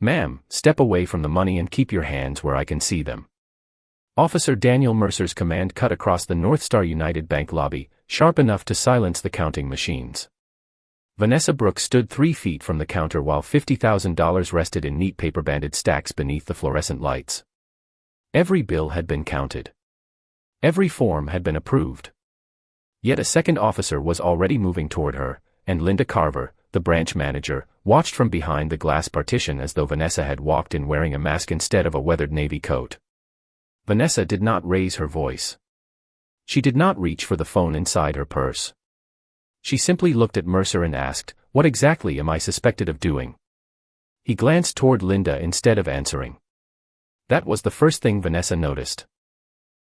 Ma'am, step away from the money and keep your hands where I can see them. Officer Daniel Mercer's command cut across the North Star United Bank lobby, sharp enough to silence the counting machines. Vanessa Brooks stood 3 feet from the counter while $50,000 rested in neat paper-banded stacks beneath the fluorescent lights. Every bill had been counted. Every form had been approved. Yet a second officer was already moving toward her, and Linda Carver, the branch manager, watched from behind the glass partition as though Vanessa had walked in wearing a mask instead of a weathered navy coat. Vanessa did not raise her voice. She did not reach for the phone inside her purse. She simply looked at Mercer and asked, "What exactly am I suspected of doing?" He glanced toward Linda instead of answering. That was the first thing Vanessa noticed.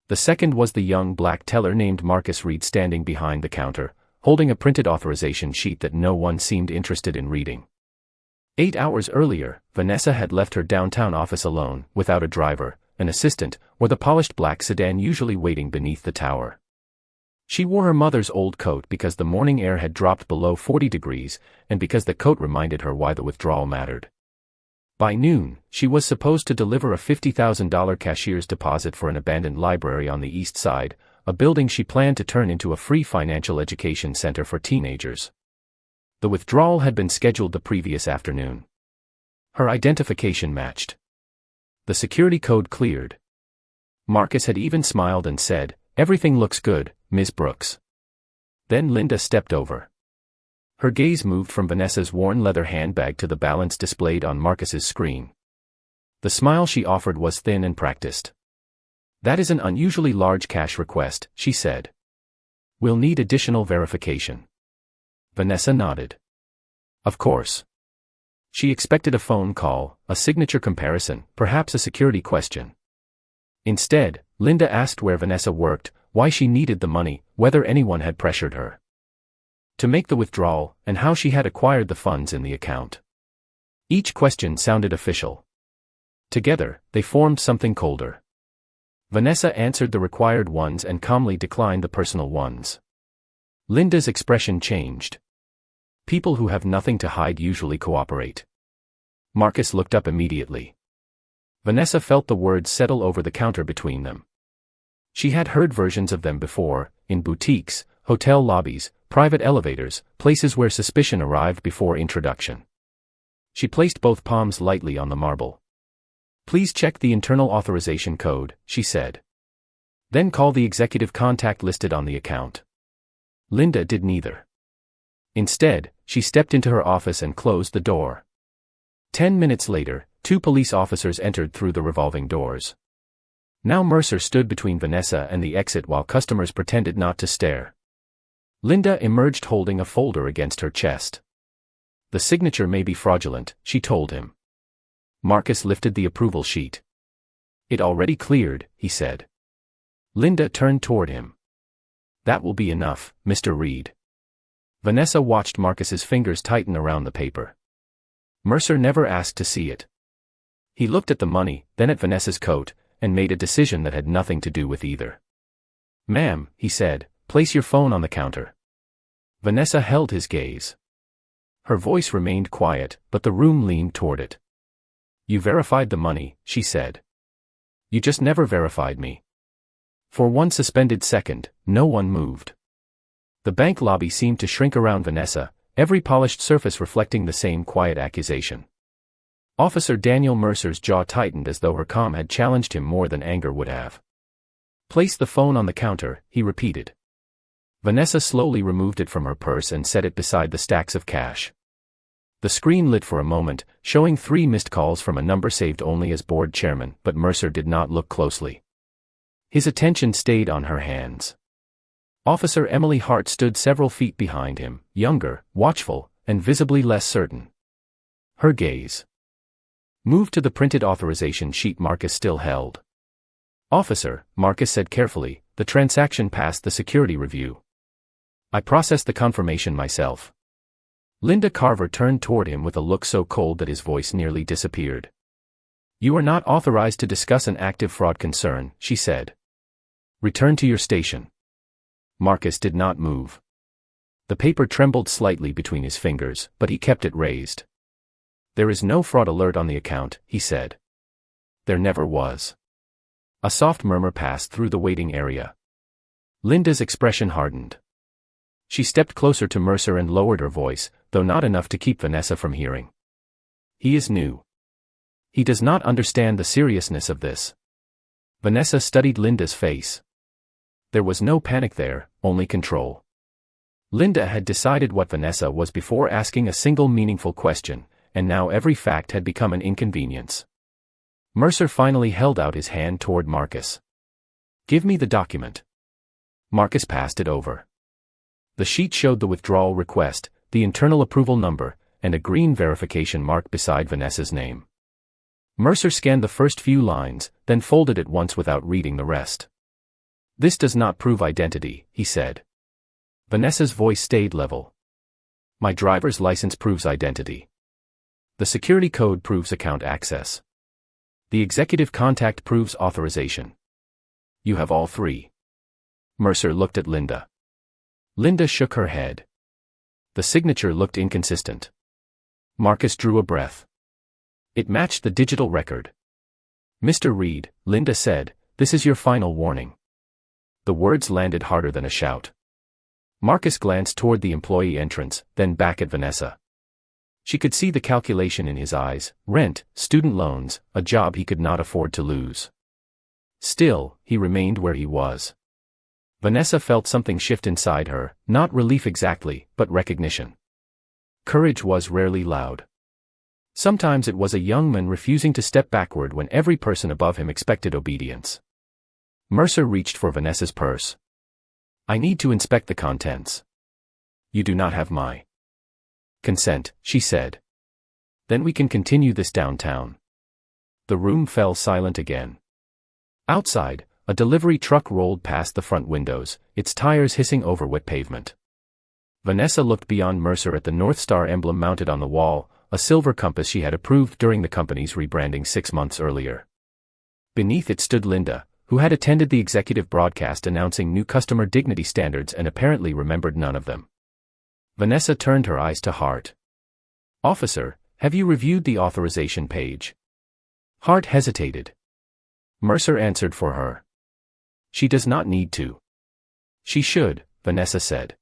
The second was the young black teller named Marcus Reed standing behind the counter, holding a printed authorization sheet that no one seemed interested in reading. 8 hours earlier, Vanessa had left her downtown office alone, without a driver, an assistant, or the polished black sedan usually waiting beneath the tower. She wore her mother's old coat because the morning air had dropped below 40 degrees, and because the coat reminded her why the withdrawal mattered. By noon, she was supposed to deliver a $50,000 cashier's deposit for an abandoned library on the east side, a building she planned to turn into a free financial education center for teenagers. The withdrawal had been scheduled the previous afternoon. Her identification matched. The security code cleared. Marcus had even smiled and said, "Everything looks good, Ms. Brooks." Then Linda stepped over. Her gaze moved from Vanessa's worn leather handbag to the balance displayed on Marcus's screen. The smile she offered was thin and practiced. "That is an unusually large cash request," she said. "We'll need additional verification." Vanessa nodded. Of course. She expected a phone call, a signature comparison, perhaps a security question. Instead, Linda asked where Vanessa worked, why she needed the money, whether anyone had pressured her to make the withdrawal, and how she had acquired the funds in the account. Each question sounded official. Together, they formed something colder. Vanessa answered the required ones and calmly declined the personal ones. Linda's expression changed. People who have nothing to hide usually cooperate. Marcus looked up immediately. Vanessa felt the words settle over the counter between them. She had heard versions of them before, in boutiques, hotel lobbies, private elevators, places where suspicion arrived before introduction. She placed both palms lightly on the marble. "Please check the internal authorization code," she said. "Then call the executive contact listed on the account." Linda did neither. Instead, she stepped into her office and closed the door. 10 minutes later, 2 police officers entered through the revolving doors. Now Mercer stood between Vanessa and the exit while customers pretended not to stare. Linda emerged holding a folder against her chest. "The signature may be fraudulent," she told him. Marcus lifted the approval sheet. "It already cleared," he said. Linda turned toward him. "That will be enough, Mr. Reed." Vanessa watched Marcus's fingers tighten around the paper. Mercer never asked to see it. He looked at the money, then at Vanessa's coat, and made a decision that had nothing to do with either. "Ma'am," he said, "place your phone on the counter." Vanessa held his gaze. Her voice remained quiet, but the room leaned toward it. "You verified the money," she said. "You just never verified me." For one suspended second, no one moved. The bank lobby seemed to shrink around Vanessa, every polished surface reflecting the same quiet accusation. Officer Daniel Mercer's jaw tightened as though her calm had challenged him more than anger would have. "Place the phone on the counter," he repeated. Vanessa slowly removed it from her purse and set it beside the stacks of cash. The screen lit for a moment, showing 3 missed calls from a number saved only as board chairman, but Mercer did not look closely. His attention stayed on her hands. Officer Emily Hart stood several feet behind him, younger, watchful, and visibly less certain. Her gaze moved to the printed authorization sheet Marcus still held. "Officer," Marcus said carefully, "the transaction passed the security review. I processed the confirmation myself." Linda Carver turned toward him with a look so cold that his voice nearly disappeared. "You are not authorized to discuss an active fraud concern," she said. "Return to your station." Marcus did not move. The paper trembled slightly between his fingers, but he kept it raised. There is no fraud alert on the account, he said. There never was. A soft murmur passed through the waiting area. Linda's expression hardened. She stepped closer to Mercer and lowered her voice, though not enough to keep Vanessa from hearing. He is new. He does not understand the seriousness of this. Vanessa studied Linda's face. There was no panic there, only control. Linda had decided what Vanessa was before asking a single meaningful question, and now every fact had become an inconvenience. Mercer finally held out his hand toward Marcus. Give me the document. Marcus passed it over. The sheet showed the withdrawal request, the internal approval number, and a green verification mark beside Vanessa's name. Mercer scanned the first few lines, then folded it once without reading the rest. This does not prove identity, he said. Vanessa's voice stayed level. My driver's license proves identity. The security code proves account access. The executive contact proves authorization. You have all three. Mercer looked at Linda. Linda shook her head. The signature looked inconsistent. Marcus drew a breath. It matched the digital record. Mr. Reed, Linda said, this is your final warning. The words landed harder than a shout. Marcus glanced toward the employee entrance, then back at Vanessa. She could see the calculation in his eyes: rent, student loans, a job he could not afford to lose. Still, he remained where he was. Vanessa felt something shift inside her, not relief exactly, but recognition. Courage was rarely loud. Sometimes it was a young man refusing to step backward when every person above him expected obedience. Mercer reached for Vanessa's purse. I need to inspect the contents. You do not have my consent, she said. Then we can continue this downtown. The room fell silent again. Outside, a delivery truck rolled past the front windows, its tires hissing over wet pavement. Vanessa looked beyond Mercer at the North Star emblem mounted on the wall, a silver compass she had approved during the company's rebranding 6 months earlier. Beneath it stood Linda, who had attended the executive broadcast announcing new customer dignity standards and apparently remembered none of them. Vanessa turned her eyes to Hart. Officer, have you reviewed the authorization page? Hart hesitated. Mercer answered for her. She does not need to. She should, Vanessa said.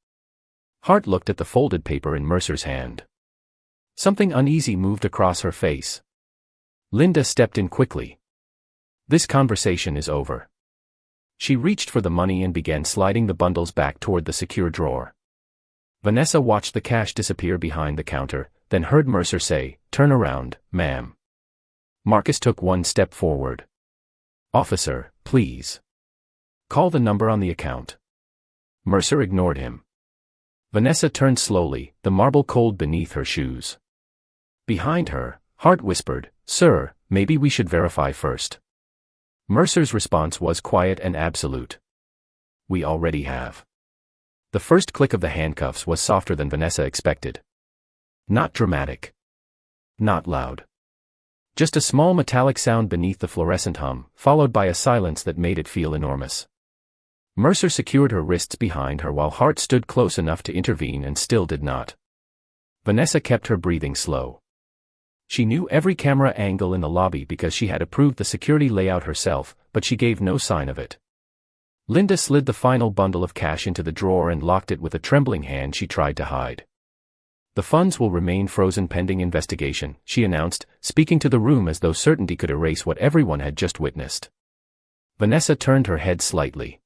Hart looked at the folded paper in Mercer's hand. Something uneasy moved across her face. Linda stepped in quickly. This conversation is over. She reached for the money and began sliding the bundles back toward the secure drawer. Vanessa watched the cash disappear behind the counter, then heard Mercer say, "Turn around, ma'am." Marcus took one step forward. "Officer, please. Call the number on the account." Mercer ignored him. Vanessa turned slowly, the marble cold beneath her shoes. Behind her, Hart whispered, "Sir, maybe we should verify first." Mercer's response was quiet and absolute. "We already have." The first click of the handcuffs was softer than Vanessa expected. Not dramatic. Not loud. Just a small metallic sound beneath the fluorescent hum, followed by a silence that made it feel enormous. Mercer secured her wrists behind her while Hart stood close enough to intervene and still did not. Vanessa kept her breathing slow. She knew every camera angle in the lobby because she had approved the security layout herself, but she gave no sign of it. Linda slid the final bundle of cash into the drawer and locked it with a trembling hand she tried to hide. "The funds will remain frozen pending investigation," she announced, speaking to the room as though certainty could erase what everyone had just witnessed. Vanessa turned her head slightly.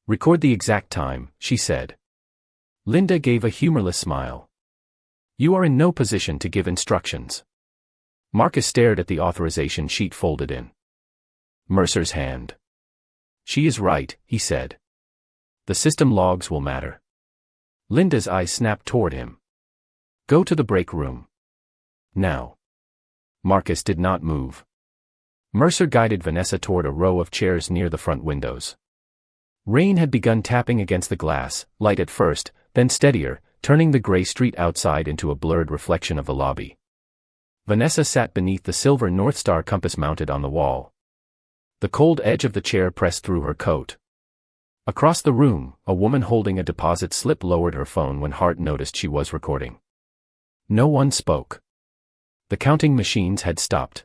"Record the exact time," she said. Linda gave a humorless smile. "You are in no position to give instructions." Marcus stared at the authorization sheet folded in Mercer's hand. "She is right," he said. "The system logs will matter." Linda's eyes snapped toward him. "Go to the break room. Now." Marcus did not move. Mercer guided Vanessa toward a row of chairs near the front windows. Rain had begun tapping against the glass, light at first, then steadier, turning the gray street outside into a blurred reflection of the lobby. Vanessa sat beneath the silver North Star compass mounted on the wall. The cold edge of the chair pressed through her coat. Across the room, a woman holding a deposit slip lowered her phone when Hart noticed she was recording. No one spoke. The counting machines had stopped.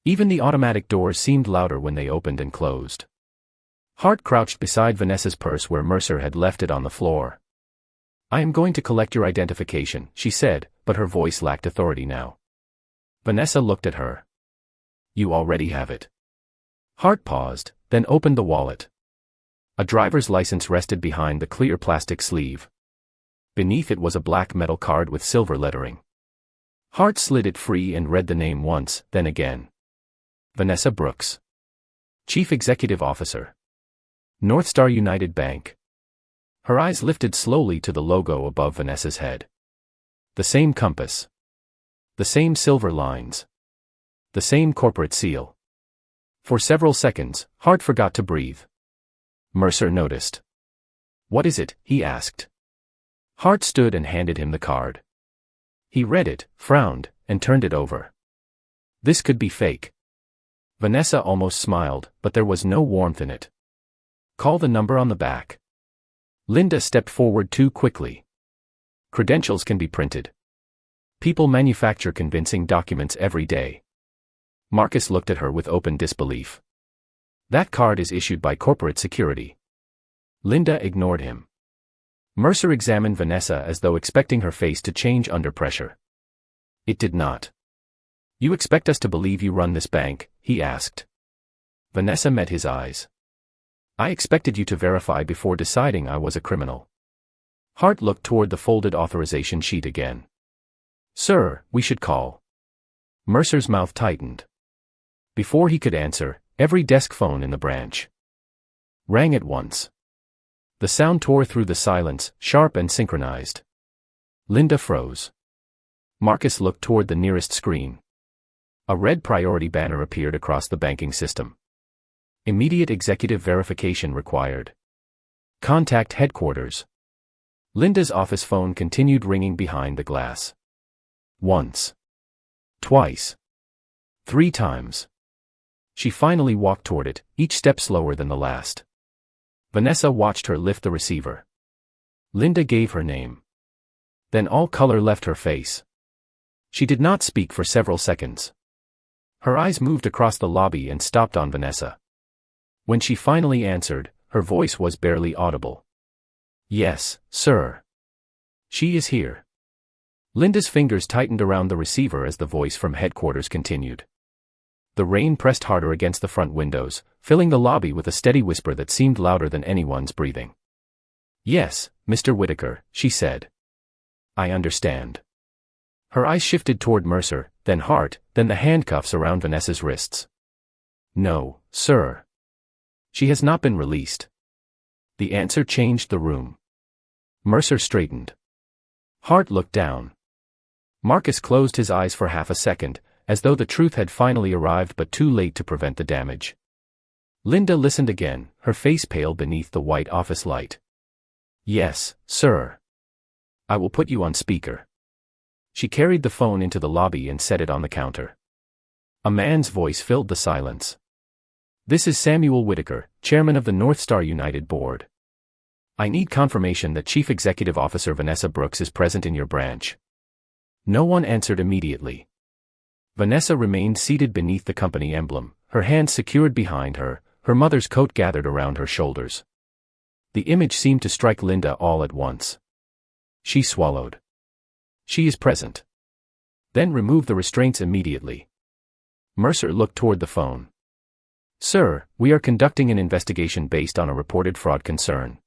Even the automatic doors seemed louder when they opened and closed. Hart crouched beside Vanessa's purse where Mercer had left it on the floor. "I am going to collect your identification," she said, but her voice lacked authority now. Vanessa looked at her. "You already have it." Hart paused, then opened the wallet. A driver's license rested behind the clear plastic sleeve. Beneath it was a black metal card with silver lettering. Hart slid it free and read the name once, then again. Vanessa Brooks. Chief Executive Officer. Northstar United Bank. Her eyes lifted slowly to the logo above Vanessa's head. The same compass. The same silver lines. The same corporate seal. For several seconds, Hart forgot to breathe. Mercer noticed. "What is it?" he asked. Hart stood and handed him the card. He read it, frowned, and turned it over. This could be fake. Vanessa almost smiled, but there was no warmth in it. "Call the number on the back." Linda stepped forward too quickly. "Credentials can be printed. People manufacture convincing documents every day." Marcus looked at her with open disbelief. "That card is issued by corporate security." Linda ignored him. Mercer examined Vanessa as though expecting her face to change under pressure. It did not. "You expect us to believe you run this bank?" he asked. Vanessa met his eyes. "I expected you to verify before deciding I was a criminal." Hart looked toward the folded authorization sheet again. "Sir, we should call." Mercer's mouth tightened. Before he could answer, every desk phone in the branch rang at once. The sound tore through the silence, sharp and synchronized. Linda froze. Marcus looked toward the nearest screen. A red priority banner appeared across the banking system. "Immediate executive verification required. Contact headquarters." Linda's office phone continued ringing behind the glass. Once. Twice. 3 times. She finally walked toward it, each step slower than the last. Vanessa watched her lift the receiver. Linda gave her name. Then all color left her face. She did not speak for several seconds. Her eyes moved across the lobby and stopped on Vanessa. When she finally answered, her voice was barely audible. "Yes, sir. She is here." Linda's fingers tightened around the receiver as the voice from headquarters continued. The rain pressed harder against the front windows, filling the lobby with a steady whisper that seemed louder than anyone's breathing. "Yes, Mr. Whitaker," she said. "I understand." Her eyes shifted toward Mercer, then Hart, then the handcuffs around Vanessa's wrists. "No, sir. She has not been released." The answer changed the room. Mercer straightened. Hart looked down. Marcus closed his eyes for half a second, as though the truth had finally arrived but too late to prevent the damage. Linda listened again, her face pale beneath the white office light. "Yes, sir. I will put you on speaker." She carried the phone into the lobby and set it on the counter. A man's voice filled the silence. "This is Samuel Whitaker, chairman of the Northstar United Board. I need confirmation that Chief Executive Officer Vanessa Brooks is present in your branch." No one answered immediately. Vanessa remained seated beneath the company emblem, her hands secured behind her, her mother's coat gathered around her shoulders. The image seemed to strike Linda all at once. She swallowed. "She is present." Then removed the restraints immediately. Mercer looked toward the phone. "Sir, we are conducting an investigation based on a reported fraud concern."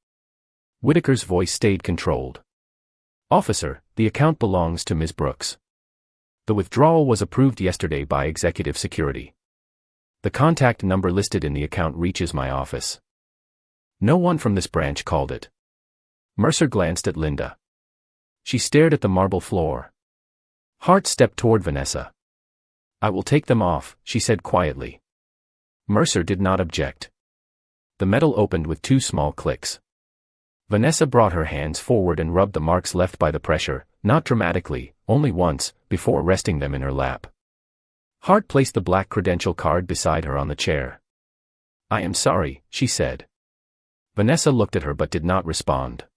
Whitaker's voice stayed controlled. "Officer, the account belongs to Ms. Brooks. The withdrawal was approved yesterday by Executive Security. The contact number listed in the account reaches my office. No one from this branch called it." Mercer glanced at Linda. She stared at the marble floor. Hart stepped toward Vanessa. "I will take them off," she said quietly. Mercer did not object. The metal opened with 2 small clicks. Vanessa brought her hands forward and rubbed the marks left by the pressure, not dramatically, only once, before resting them in her lap. Hart placed the black credential card beside her on the chair. "I am sorry," she said. Vanessa looked at her but did not respond.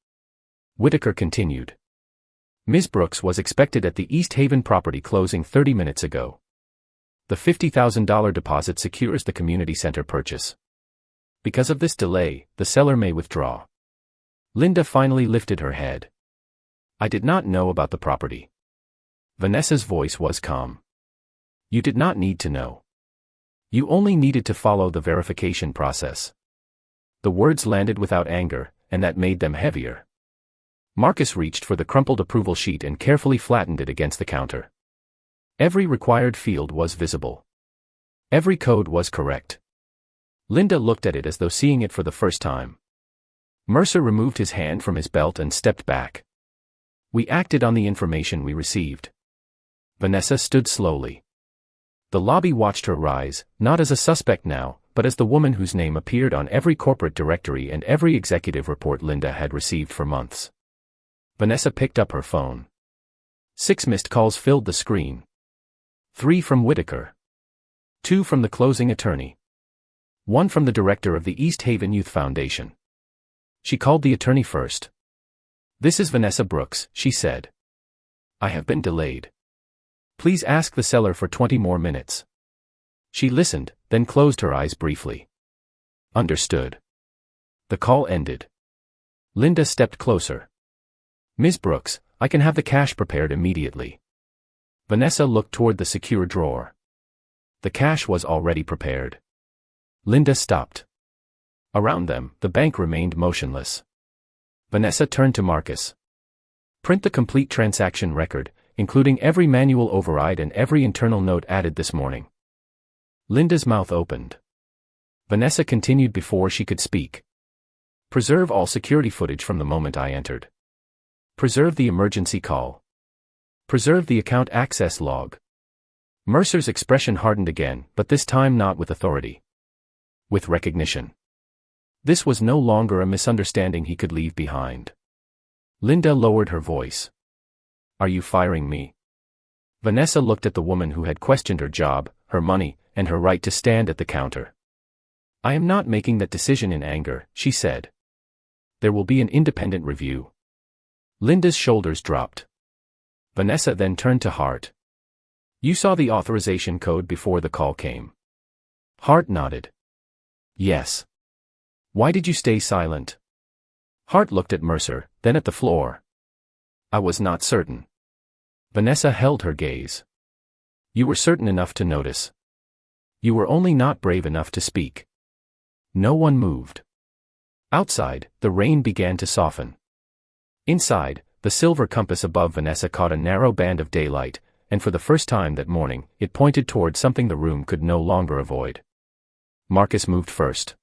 Whitaker continued. Ms. Brooks was expected at the East Haven property closing 30 minutes ago. The $50,000 deposit secures the community center purchase. Because of this delay, the seller may withdraw. Linda finally lifted her head. I did not know about the property. Vanessa's voice was calm. You did not need to know. You only needed to follow the verification process. The words landed without anger, and that made them heavier. Marcus reached for the crumpled approval sheet and carefully flattened it against the counter. Every required field was visible. Every code was correct. Linda looked at it as though seeing it for the first time. Mercer removed his hand from his belt and stepped back. We acted on the information we received. Vanessa stood slowly. The lobby watched her rise, not as a suspect now, but as the woman whose name appeared on every corporate directory and every executive report Linda had received for months. Vanessa picked up her phone. 6 missed calls filled the screen. 3 from Whitaker. 2 from the closing attorney. 1 from the director of the East Haven Youth Foundation. She called the attorney first. This is Vanessa Brooks, she said. I have been delayed. Please ask the seller for 20 more minutes. She listened, then closed her eyes briefly. Understood. The call ended. Linda stepped closer. Ms. Brooks, I can have the cash prepared immediately. Vanessa looked toward the secure drawer. The cash was already prepared. Linda stopped. Around them, the bank remained motionless. Vanessa turned to Marcus. Print the complete transaction record, including every manual override and every internal note added this morning. Linda's mouth opened. Vanessa continued before she could speak. Preserve all security footage from the moment I entered. Preserve the emergency call. Preserve the account access log. Mercer's expression hardened again, but this time not with authority. With recognition. This was no longer a misunderstanding he could leave behind. Linda lowered her voice. Are you firing me? Vanessa looked at the woman who had questioned her job, her money, and her right to stand at the counter. I am not making that decision in anger, she said. There will be an independent review. Linda's shoulders dropped. Vanessa then turned to Hart. You saw the authorization code before the call came. Hart nodded. Yes. Why did you stay silent? Hart looked at Mercer, then at the floor. I was not certain. Vanessa held her gaze. You were certain enough to notice. You were only not brave enough to speak. No one moved. Outside, the rain began to soften. Inside, the silver compass above Vanessa caught a narrow band of daylight, and for the first time that morning, it pointed toward something the room could no longer avoid. Marcus moved first.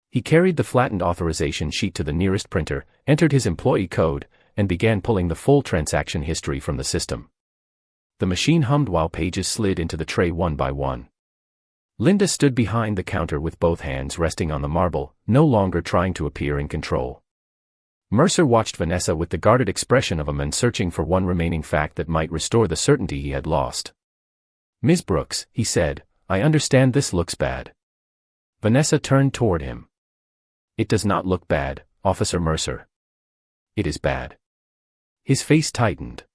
He carried the flattened authorization sheet to the nearest printer, entered his employee code, and began pulling the full transaction history from the system. The machine hummed while pages slid into the tray one by one. Linda stood behind the counter with both hands resting on the marble, no longer trying to appear in control. Mercer watched Vanessa with the guarded expression of a man searching for one remaining fact that might restore the certainty he had lost. Ms. Brooks, he said, I understand this looks bad. Vanessa turned toward him. It does not look bad, Officer Mercer. It is bad. His face tightened.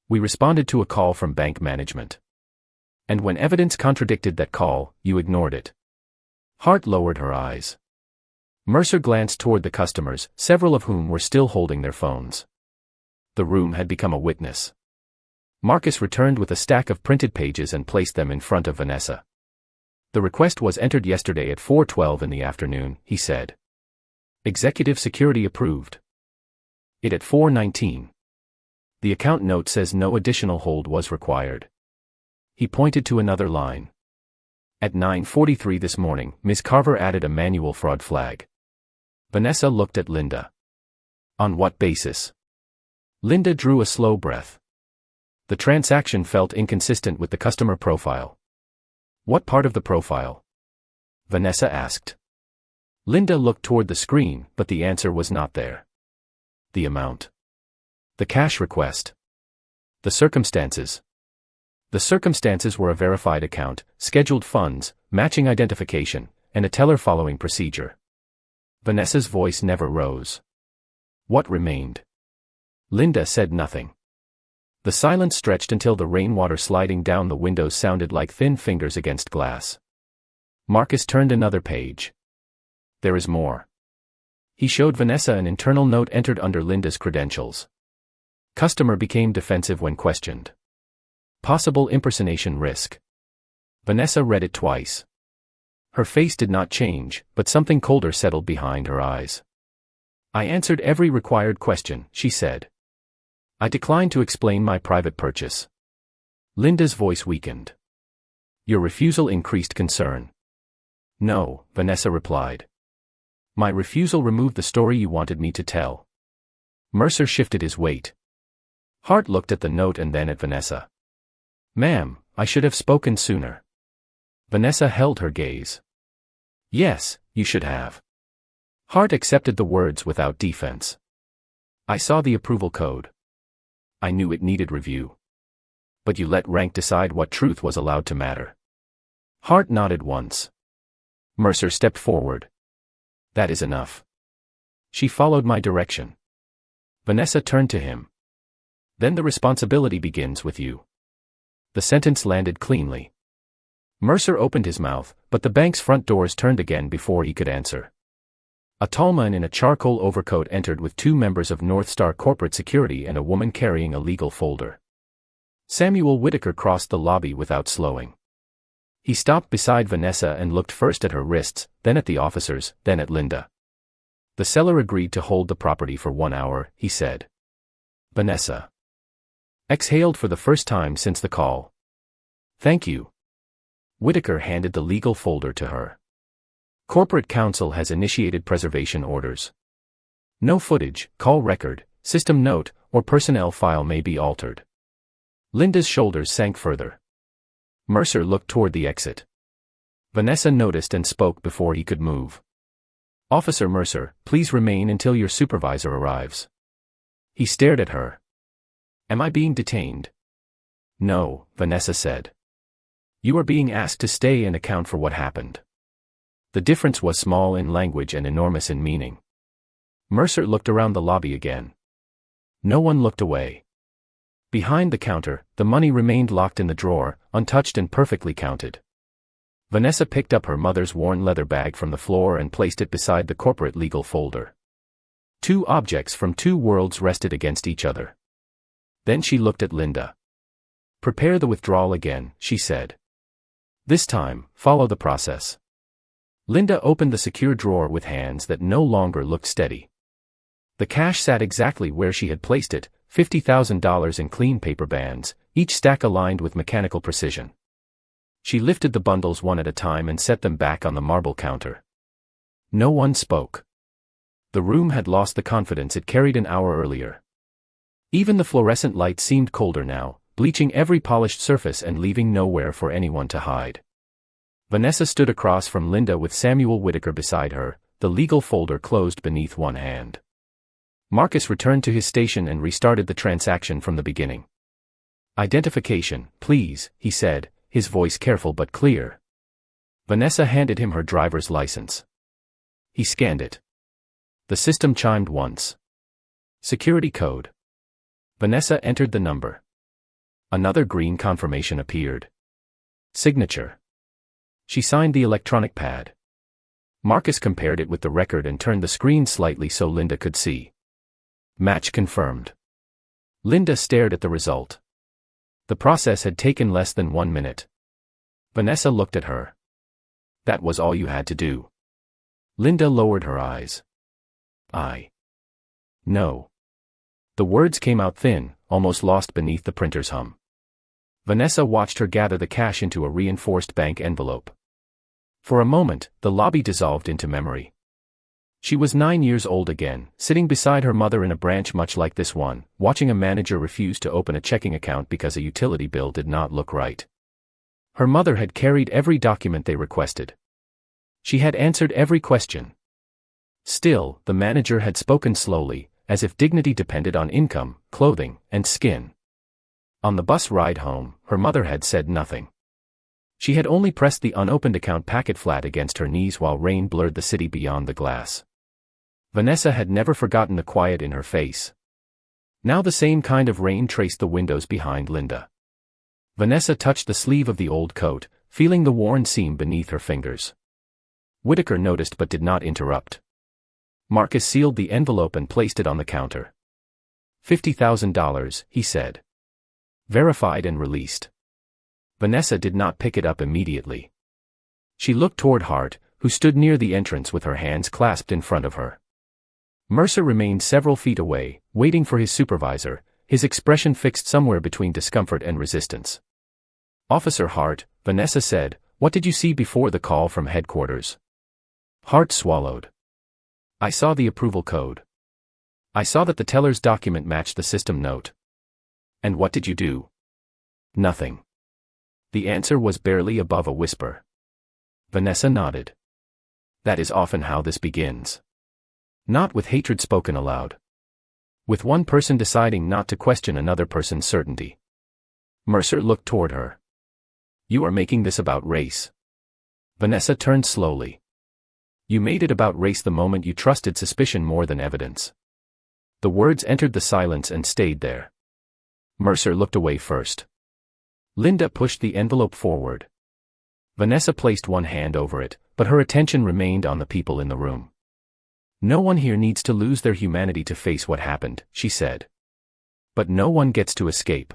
We responded to a call from bank management. And when evidence contradicted that call, you ignored it. Hart lowered her eyes. Mercer glanced toward the customers, several of whom were still holding their phones. The room had become a witness. Marcus returned with a stack of printed pages and placed them in front of Vanessa. The request was entered yesterday at 4:12 in the afternoon, he said. Executive security approved. It at 4:19. The account note says no additional hold was required. He pointed to another line. At 9:43 this morning, Ms. Carver added a manual fraud flag. Vanessa looked at Linda. On what basis? Linda drew a slow breath. The transaction felt inconsistent with the customer profile. What part of the profile? Vanessa asked. Linda looked toward the screen, but the answer was not there. The amount. The cash request. The circumstances. The circumstances were a verified account, scheduled funds, matching identification, and a teller-following procedure. Vanessa's voice never rose. What remained? Linda said nothing. The silence stretched until the rainwater sliding down the windows sounded like thin fingers against glass. Marcus turned another page. There is more. He showed Vanessa an internal note entered under Linda's credentials. Customer became defensive when questioned. Possible impersonation risk. Vanessa read it twice. Her face did not change, but something colder settled behind her eyes. I answered every required question, she said. I declined to explain my private purchase. Linda's voice weakened. Your refusal increased concern. No, Vanessa replied. My refusal removed the story you wanted me to tell. Mercer shifted his weight. Hart looked at the note and then at Vanessa. Ma'am, I should have spoken sooner. Vanessa held her gaze. Yes, you should have. Hart accepted the words without defense. I saw the approval code. I knew it needed review. But you let rank decide what truth was allowed to matter. Hart nodded once. Mercer stepped forward. That is enough. She followed my direction. Vanessa turned to him. Then the responsibility begins with you. The sentence landed cleanly. Mercer opened his mouth, but the bank's front doors turned again before he could answer. A tall man in a charcoal overcoat entered with two members of North Star Corporate Security and a woman carrying a legal folder. Samuel Whitaker crossed the lobby without slowing. He stopped beside Vanessa and looked first at her wrists, then at the officers, then at Linda. The seller agreed to hold the property for 1 hour, he said. Vanessa exhaled for the first time since the call. Thank you. Whitaker handed the legal folder to her. Corporate counsel has initiated preservation orders. No footage, call record, system note, or personnel file may be altered. Linda's shoulders sank further. Mercer looked toward the exit. Vanessa noticed and spoke before he could move. Officer Mercer, please remain until your supervisor arrives. He stared at her. Am I being detained? No, Vanessa said. You are being asked to stay and account for what happened. The difference was small in language and enormous in meaning. Mercer looked around the lobby again. No one looked away. Behind the counter, the money remained locked in the drawer, untouched and perfectly counted. Vanessa picked up her mother's worn leather bag from the floor and placed it beside the corporate legal folder. Two objects from two worlds rested against each other. Then she looked at Linda. Prepare the withdrawal again, she said. This time, follow the process. Linda opened the secure drawer with hands that no longer looked steady. The cash sat exactly where she had placed it, $50,000 in clean paper bands, each stack aligned with mechanical precision. She lifted the bundles one at a time and set them back on the marble counter. No one spoke. The room had lost the confidence it carried an hour earlier. Even the fluorescent light seemed colder now, bleaching every polished surface and leaving nowhere for anyone to hide. Vanessa stood across from Linda with Samuel Whitaker beside her, the legal folder closed beneath one hand. Marcus returned to his station and restarted the transaction from the beginning. Identification, please, he said, his voice careful but clear. Vanessa handed him her driver's license. He scanned it. The system chimed once. Security code. Vanessa entered the number. Another green confirmation appeared. Signature. She signed the electronic pad. Marcus compared it with the record and turned the screen slightly so Linda could see. Match confirmed. Linda stared at the result. The process had taken less than 1 minute. Vanessa looked at her. That was all you had to do. Linda lowered her eyes. No. The words came out thin, almost lost beneath the printer's hum. Vanessa watched her gather the cash into a reinforced bank envelope. For a moment, the lobby dissolved into memory. She was 9 years old again, sitting beside her mother in a branch much like this one, watching a manager refuse to open a checking account because a utility bill did not look right. Her mother had carried every document they requested. She had answered every question. Still, the manager had spoken slowly, as if dignity depended on income, clothing, and skin. On the bus ride home, her mother had said nothing. She had only pressed the unopened account packet flat against her knees while rain blurred the city beyond the glass. Vanessa had never forgotten the quiet in her face. Now the same kind of rain traced the windows behind Linda. Vanessa touched the sleeve of the old coat, feeling the worn seam beneath her fingers. Whitaker noticed but did not interrupt. Marcus sealed the envelope and placed it on the counter. $50,000, he said. Verified and released. Vanessa did not pick it up immediately. She looked toward Hart, who stood near the entrance with her hands clasped in front of her. Mercer remained several feet away, waiting for his supervisor, his expression fixed somewhere between discomfort and resistance. Officer Hart, Vanessa said, what did you see before the call from headquarters? Hart swallowed. I saw the approval code. I saw that the teller's document matched the system note. And what did you do? Nothing. The answer was barely above a whisper. Vanessa nodded. That is often how this begins. Not with hatred spoken aloud. With one person deciding not to question another person's certainty. Mercer looked toward her. You are making this about race. Vanessa turned slowly. You made it about race the moment you trusted suspicion more than evidence. The words entered the silence and stayed there. Mercer looked away first. Linda pushed the envelope forward. Vanessa placed one hand over it, but her attention remained on the people in the room. No one here needs to lose their humanity to face what happened, she said. But no one gets to escape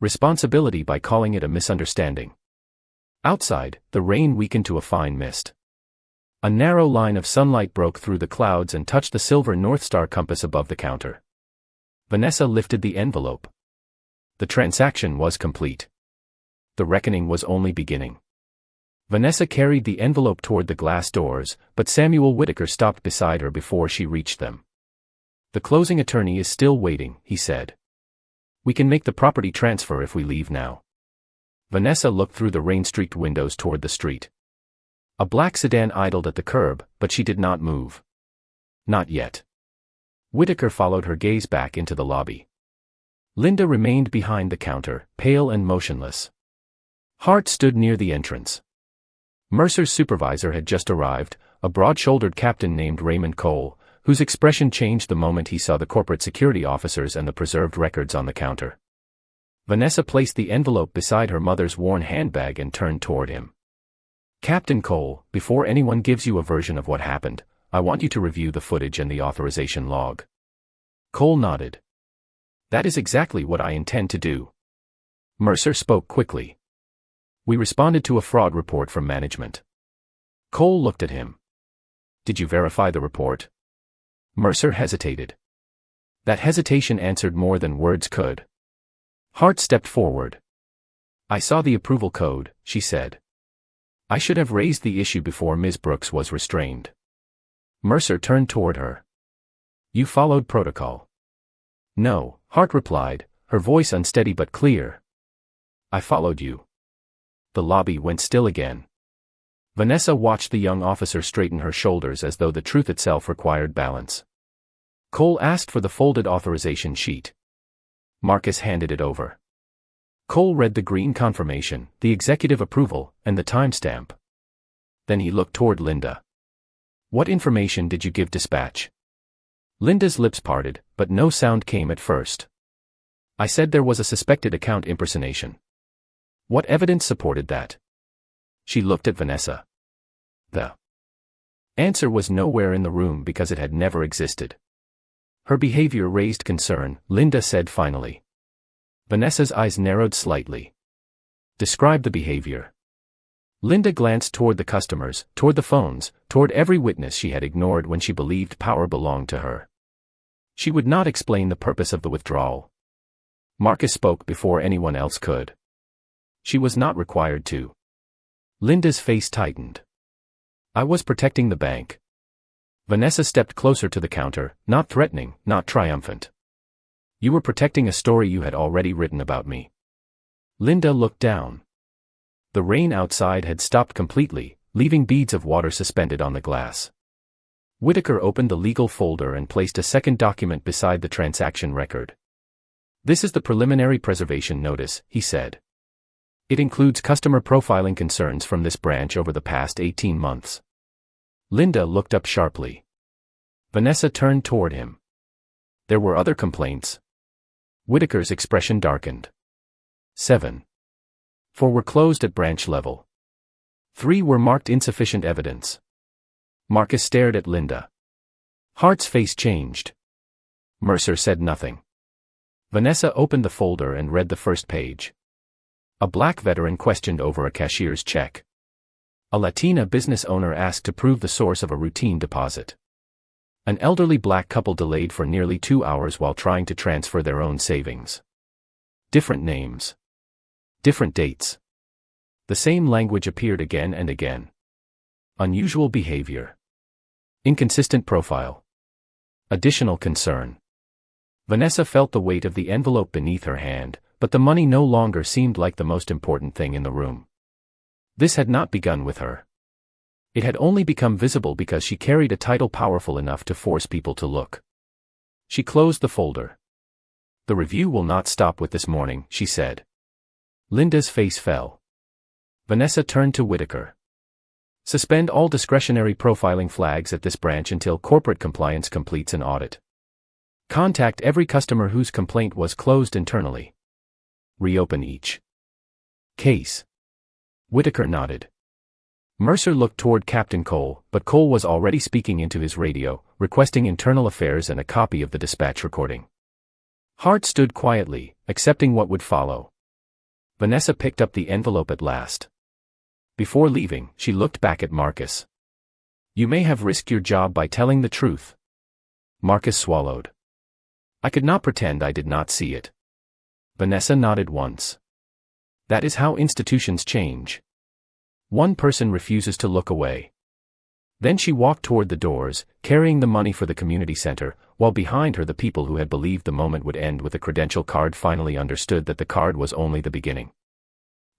responsibility by calling it a misunderstanding. Outside, the rain weakened to a fine mist. A narrow line of sunlight broke through the clouds and touched the silver North Star compass above the counter. Vanessa lifted the envelope. The transaction was complete. The reckoning was only beginning. Vanessa carried the envelope toward the glass doors, but Samuel Whitaker stopped beside her before she reached them. The closing attorney is still waiting, he said. We can make the property transfer if we leave now. Vanessa looked through the rain-streaked windows toward the street. A black sedan idled at the curb, but she did not move. Not yet. Whitaker followed her gaze back into the lobby. Linda remained behind the counter, pale and motionless. Hart stood near the entrance. Mercer's supervisor had just arrived, a broad-shouldered captain named Raymond Cole, whose expression changed the moment he saw the corporate security officers and the preserved records on the counter. Vanessa placed the envelope beside her mother's worn handbag and turned toward him. Captain Cole, before anyone gives you a version of what happened, I want you to review the footage and the authorization log. Cole nodded. That is exactly what I intend to do. Mercer spoke quickly. We responded to a fraud report from management. Cole looked at him. Did you verify the report? Mercer hesitated. That hesitation answered more than words could. Hart stepped forward. I saw the approval code, she said. I should have raised the issue before Ms. Brooks was restrained. Mercer turned toward her. You followed protocol. No, Hart replied, her voice unsteady but clear. I followed you. The lobby went still again. Vanessa watched the young officer straighten her shoulders as though the truth itself required balance. Cole asked for the folded authorization sheet. Marcus handed it over. Cole read the green confirmation, the executive approval, and the timestamp. Then he looked toward Linda. What information did you give dispatch? Linda's lips parted, but no sound came at first. I said there was a suspected account impersonation. What evidence supported that? She looked at Vanessa. The answer was nowhere in the room because it had never existed. Her behavior raised concern, Linda said finally. Vanessa's eyes narrowed slightly. Describe the behavior. Linda glanced toward the customers, toward the phones, toward every witness she had ignored when she believed power belonged to her. She would not explain the purpose of the withdrawal. Marcus spoke before anyone else could. She was not required to. Linda's face tightened. I was protecting the bank. Vanessa stepped closer to the counter, not threatening, not triumphant. You were protecting a story you had already written about me. Linda looked down. The rain outside had stopped completely, leaving beads of water suspended on the glass. Whitaker opened the legal folder and placed a second document beside the transaction record. This is the preliminary preservation notice, he said. It includes customer profiling concerns from this branch over the past 18 months. Linda looked up sharply. Vanessa turned toward him. There were other complaints. Whitaker's expression darkened. 7. 4 were closed at branch level. 3 were marked insufficient evidence. Marcus stared at Linda. Hart's face changed. Mercer said nothing. Vanessa opened the folder and read the first page. A black veteran questioned over a cashier's check. A Latina business owner asked to prove the source of a routine deposit. An elderly black couple delayed for nearly 2 hours while trying to transfer their own savings. Different names. Different dates. The same language appeared again and again. Unusual behavior. Inconsistent profile. Additional concern. Vanessa felt the weight of the envelope beneath her hand, but the money no longer seemed like the most important thing in the room. This had not begun with her. It had only become visible because she carried a title powerful enough to force people to look. She closed the folder. The review will not stop with this morning, she said. Linda's face fell. Vanessa turned to Whitaker. Suspend all discretionary profiling flags at this branch until corporate compliance completes an audit. Contact every customer whose complaint was closed internally. Reopen each case. Whitaker nodded. Mercer looked toward Captain Cole, but Cole was already speaking into his radio, requesting internal affairs and a copy of the dispatch recording. Hart stood quietly, accepting what would follow. Vanessa picked up the envelope at last. Before leaving, she looked back at Marcus. You may have risked your job by telling the truth. Marcus swallowed. I could not pretend I did not see it. Vanessa nodded once. That is how institutions change. One person refuses to look away. Then she walked toward the doors, carrying the money for the community center, while behind her the people who had believed the moment would end with a credential card finally understood that the card was only the beginning.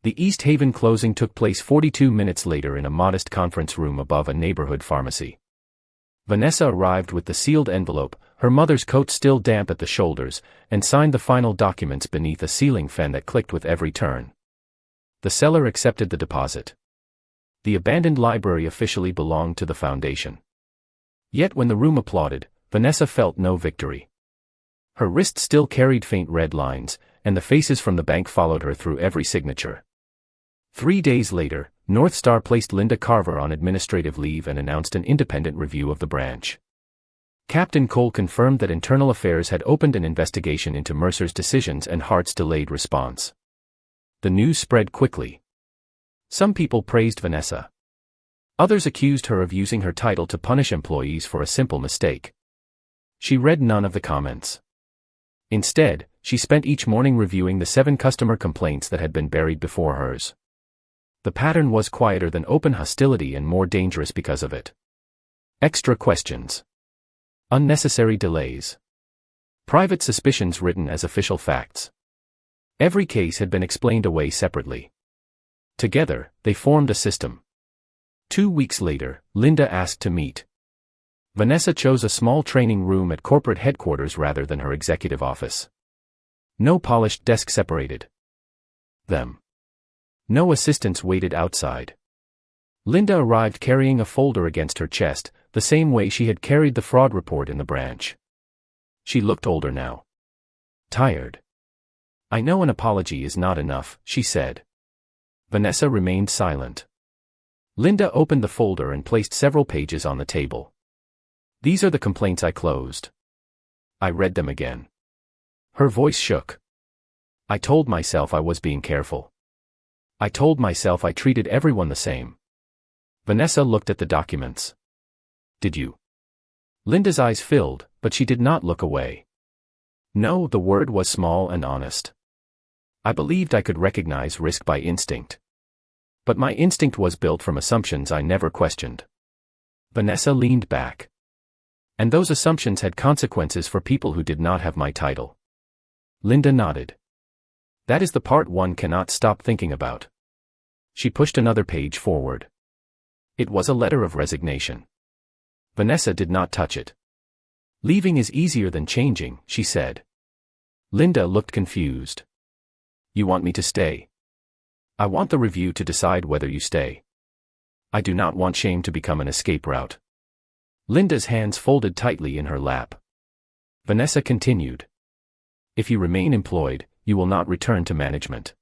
The East Haven closing took place 42 minutes later in a modest conference room above a neighborhood pharmacy. Vanessa arrived with the sealed envelope, her mother's coat still damp at the shoulders, and signed the final documents beneath a ceiling fan that clicked with every turn. The seller accepted the deposit. The abandoned library officially belonged to the foundation. Yet when the room applauded, Vanessa felt no victory. Her wrist still carried faint red lines, and the faces from the bank followed her through every signature. 3 days later, North Star placed Linda Carver on administrative leave and announced an independent review of the branch. Captain Cole confirmed that Internal Affairs had opened an investigation into Mercer's decisions and Hart's delayed response. The news spread quickly. Some people praised Vanessa. Others accused her of using her title to punish employees for a simple mistake. She read none of the comments. Instead, she spent each morning reviewing the 7 customer complaints that had been buried before hers. The pattern was quieter than open hostility and more dangerous because of it. Extra questions. Unnecessary delays. Private suspicions written as official facts. Every case had been explained away separately. Together, they formed a system. 2 weeks later, Linda asked to meet. Vanessa chose a small training room at corporate headquarters rather than her executive office. No polished desk separated them. No assistants waited outside. Linda arrived carrying a folder against her chest, the same way she had carried the fraud report in the branch. She looked older now. Tired. I know an apology is not enough, she said. Vanessa remained silent. Linda opened the folder and placed several pages on the table. These are the complaints I closed. I read them again. Her voice shook. I told myself I was being careful. I told myself I treated everyone the same. Vanessa looked at the documents. Did you? Linda's eyes filled, but she did not look away. No, the word was small and honest. I believed I could recognize risk by instinct. But my instinct was built from assumptions I never questioned. Vanessa leaned back. And those assumptions had consequences for people who did not have my title. Linda nodded. That is the part one cannot stop thinking about. She pushed another page forward. It was a letter of resignation. Vanessa did not touch it. Leaving is easier than changing, she said. Linda looked confused. You want me to stay? I want the review to decide whether you stay. I do not want shame to become an escape route. Linda's hands folded tightly in her lap. Vanessa continued. If you remain employed, you will not return to management.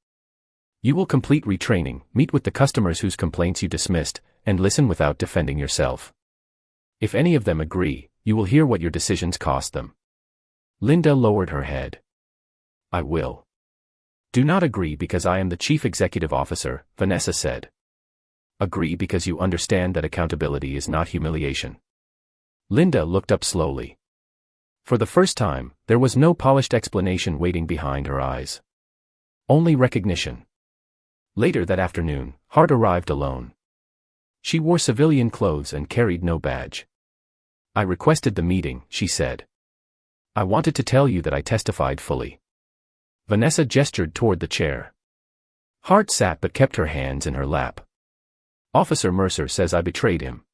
You will complete retraining, meet with the customers whose complaints you dismissed, and listen without defending yourself. If any of them agree, you will hear what your decisions cost them. Linda lowered her head. I will. Do not agree because I am the chief executive officer, Vanessa said. Agree because you understand that accountability is not humiliation. Linda looked up slowly. For the first time, there was no polished explanation waiting behind her eyes. Only recognition. Later that afternoon, Hart arrived alone. She wore civilian clothes and carried no badge. I requested the meeting, she said. I wanted to tell you that I testified fully. Vanessa gestured toward the chair. Hart sat but kept her hands in her lap. Officer Mercer says I betrayed him.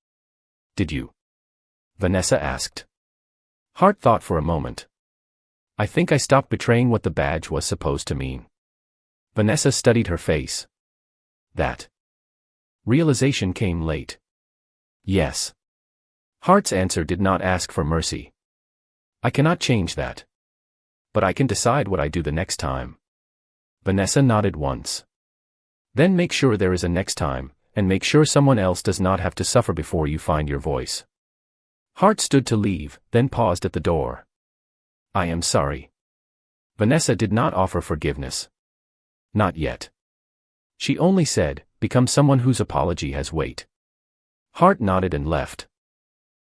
Did you? Vanessa asked. Hart thought for a moment. I think I stopped betraying what the badge was supposed to mean. Vanessa studied her face. That realization came late. Yes. Hart's answer did not ask for mercy. I cannot change that. But I can decide what I do the next time. Vanessa nodded once. Then make sure there is a next time, and make sure someone else does not have to suffer before you find your voice. Hart stood to leave, then paused at the door. I am sorry. Vanessa did not offer forgiveness. Not yet. She only said, become someone whose apology has weight. Hart nodded and left.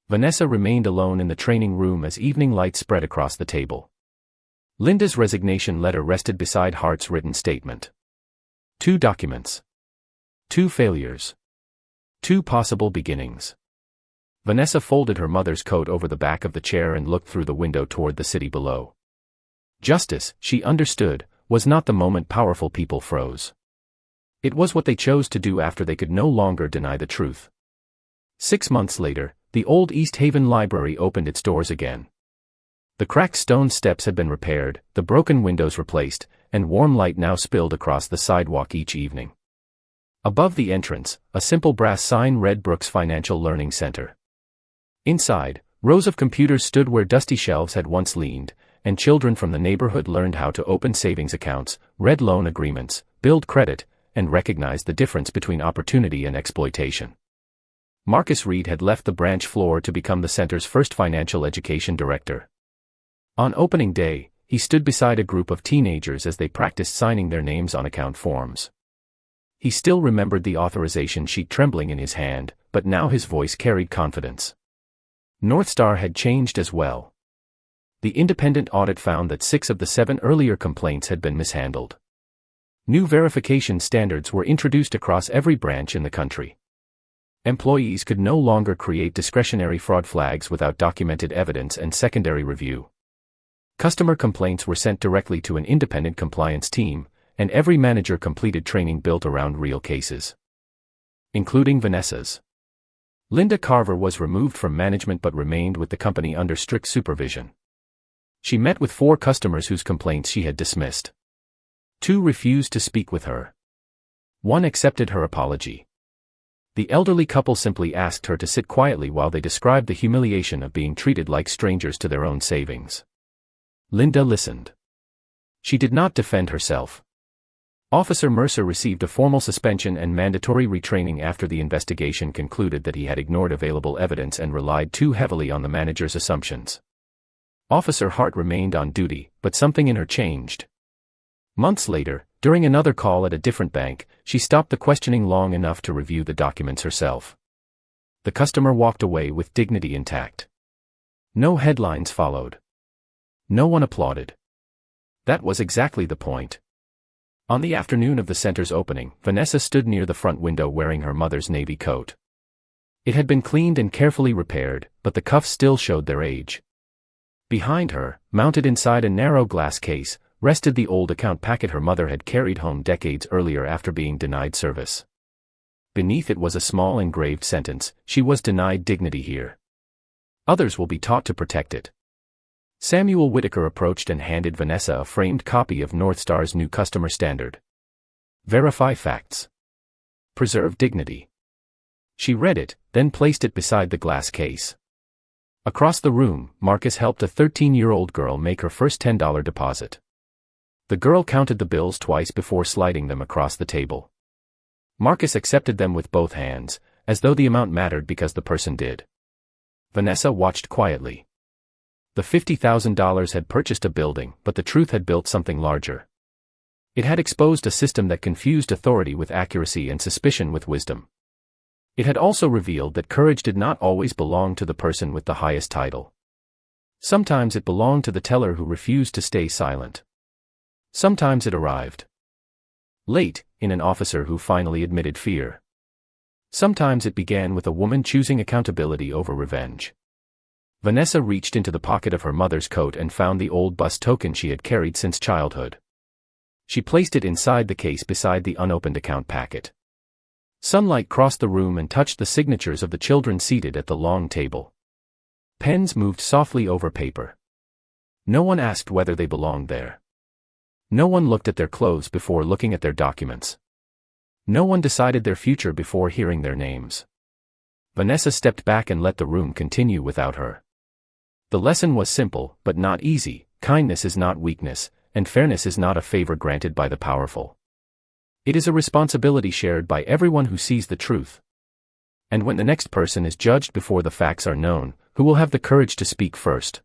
Vanessa remained alone in the training room as evening light spread across the table. Linda's resignation letter rested beside Hart's written statement. 2 documents. 2 failures. 2 possible beginnings. Vanessa folded her mother's coat over the back of the chair and looked through the window toward the city below. Justice, she understood, was not the moment powerful people froze. It was what they chose to do after they could no longer deny the truth. 6 months later, the old East Haven Library opened its doors again. The cracked stone steps had been repaired, the broken windows replaced, and warm light now spilled across the sidewalk each evening. Above the entrance, a simple brass sign read Brooks Financial Learning Center. Inside, rows of computers stood where dusty shelves had once leaned, and children from the neighborhood learned how to open savings accounts, read loan agreements, build credit, and recognize the difference between opportunity and exploitation. Marcus Reed had left the branch floor to become the center's first financial education director. On opening day, he stood beside a group of teenagers as they practiced signing their names on account forms. He still remembered the authorization sheet trembling in his hand, but now his voice carried confidence. Northstar had changed as well. The independent audit found that 6 of the 7 earlier complaints had been mishandled. New verification standards were introduced across every branch in the country. Employees could no longer create discretionary fraud flags without documented evidence and secondary review. Customer complaints were sent directly to an independent compliance team, and every manager completed training built around real cases. Including Vanessa's. Linda Carver was removed from management but remained with the company under strict supervision. She met with 4 customers whose complaints she had dismissed. 2 refused to speak with her. 1 accepted her apology. The elderly couple simply asked her to sit quietly while they described the humiliation of being treated like strangers to their own savings. Linda listened. She did not defend herself. Officer Mercer received a formal suspension and mandatory retraining after the investigation concluded that he had ignored available evidence and relied too heavily on the manager's assumptions. Officer Hart remained on duty, but something in her changed. Months later, during another call at a different bank, she stopped the questioning long enough to review the documents herself. The customer walked away with dignity intact. No headlines followed. No one applauded. That was exactly the point. On the afternoon of the center's opening, Vanessa stood near the front window wearing her mother's navy coat. It had been cleaned and carefully repaired, but the cuffs still showed their age. Behind her, mounted inside a narrow glass case, rested the old account packet her mother had carried home decades earlier after being denied service. Beneath it was a small engraved sentence, "She was denied dignity here. Others will be taught to protect it." Samuel Whitaker approached and handed Vanessa a framed copy of Northstar's new customer standard. Verify facts. Preserve dignity. She read it, then placed it beside the glass case. Across the room, Marcus helped a 13-year-old girl make her first $10 deposit. The girl counted the bills twice before sliding them across the table. Marcus accepted them with both hands, as though the amount mattered because the person did. Vanessa watched quietly. The $50,000 had purchased a building, but the truth had built something larger. It had exposed a system that confused authority with accuracy and suspicion with wisdom. It had also revealed that courage did not always belong to the person with the highest title. Sometimes it belonged to the teller who refused to stay silent. Sometimes it arrived late, in an officer who finally admitted fear. Sometimes it began with a woman choosing accountability over revenge. Vanessa reached into the pocket of her mother's coat and found the old bus token she had carried since childhood. She placed it inside the case beside the unopened account packet. Sunlight crossed the room and touched the signatures of the children seated at the long table. Pens moved softly over paper. No one asked whether they belonged there. No one looked at their clothes before looking at their documents. No one decided their future before hearing their names. Vanessa stepped back and let the room continue without her. The lesson was simple, but not easy. Kindness is not weakness, and fairness is not a favor granted by the powerful. It is a responsibility shared by everyone who sees the truth. And when the next person is judged before the facts are known, who will have the courage to speak first?